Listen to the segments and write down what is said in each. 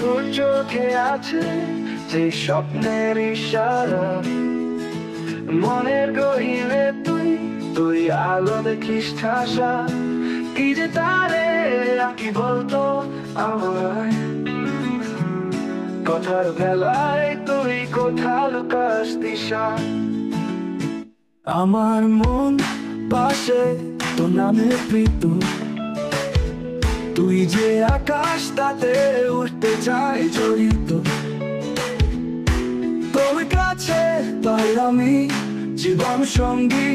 তোর চোখে আছে যে স্বপ্নের ইশারা, মনের গহীনে তুই তুই আলো দেখিস ঠাসা। কি যে তারে কি বলতো আমায়, কথার বেলায় তুই কোথা লুকাস দিশা। আমার মন পাশে তোর নামে প্রীত, তুই যে আকাশ তাতে উঠতে চাই জড়িত। তোর কাছে পাই আমি জীবন সঙ্গী,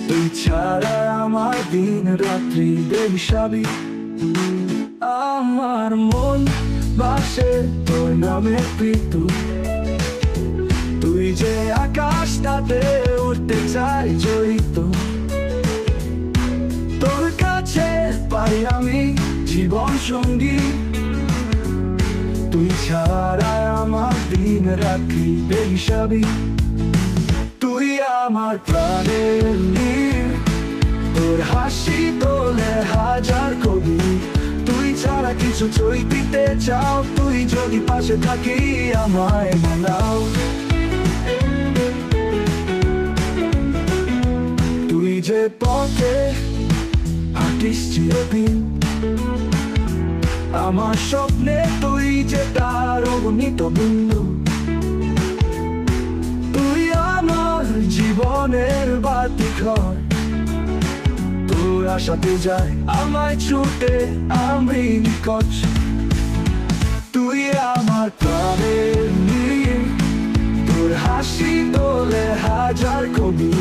তুই ছাড়া আমার দিন রাত্রি বেহিসাবি। আমার মন বাসে তোর নামে প্রীত, তুই যে আকাশ তাতে উঠতে চাই জড়িত। তোর কাছে পাই আমি জীবন সঙ্গী, তুই ছাড়া আমার দিন রাত্রি বেহিসাবি। তুই আমার প্রাণের নীর, তোর হাসি তোলে হাজার কবি। তুই ছাড়া কিছু চই দিতে চাও, তুই যদি পাশে থাকি আমায় মানাও। তুই যে পথে হাঁটিস চিরদিন, আমার স্বপ্নে তুই যে তার অগণিত বিন্দু। তুই আমার জীবনের বাতিঘর, তোর আশাতে যায় আমায় ছুটে আমি নিকট। তুই আমার প্রাণের নীর, তোর হাসি তোলে হাজার কবি।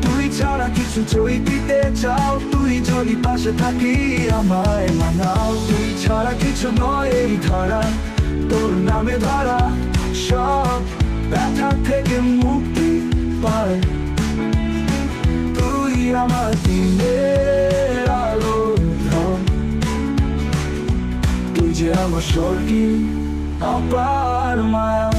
তুই ছাড়া কিছু চই দিতে চাও, তুই যদি পাশে থাকি আমায় মানাও। তুই ছাড়া কিছু নয় এই ধারা, তোর নামে ধরা সব ব্যথা থেকে মুক্তি পায়। তুই আমার দিনের আলোর ধন, তুই যে আমার স্বর্গী অপার মায়া।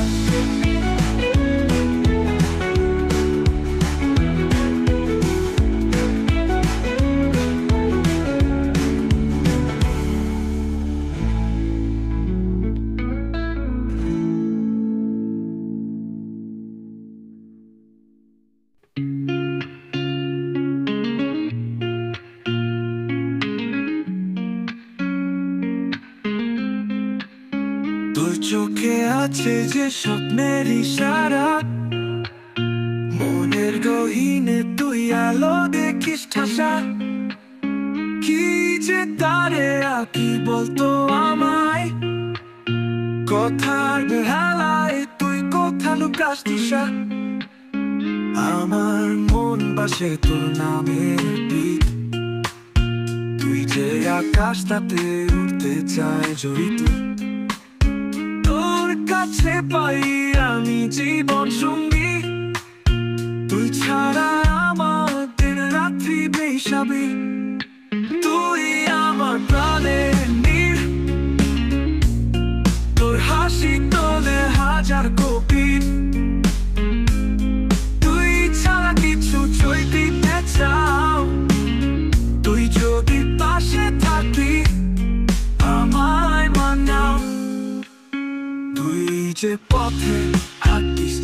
তোর চোখে আছে যে স্বপ্নের ইশারা, মনের গহীনে তুই আলো দেখিস ঠাসা। কি যে তারে কি বলতো আমায়, কথার বেহালায় তুই কোথা লুকাস দিশা। আমার মন বাসে তোর নামের প্রীত, তুই যে আকাশ তাতে উঠতে চায় জড়িত। তোর কাছে পাই আমি জীবন সঙ্গী, তুই ছাড়া আমার দিন রাত্রি বেহিসাবি। তুই আমার প্রাণের নীর, তোর হাসি তোলে হাজার কপি। তুই ছাড়া কিছু চই দিতে চাও, তুই যদি পাশে থাকি আমায় মানাও। তুই যে পথে হাঁটিস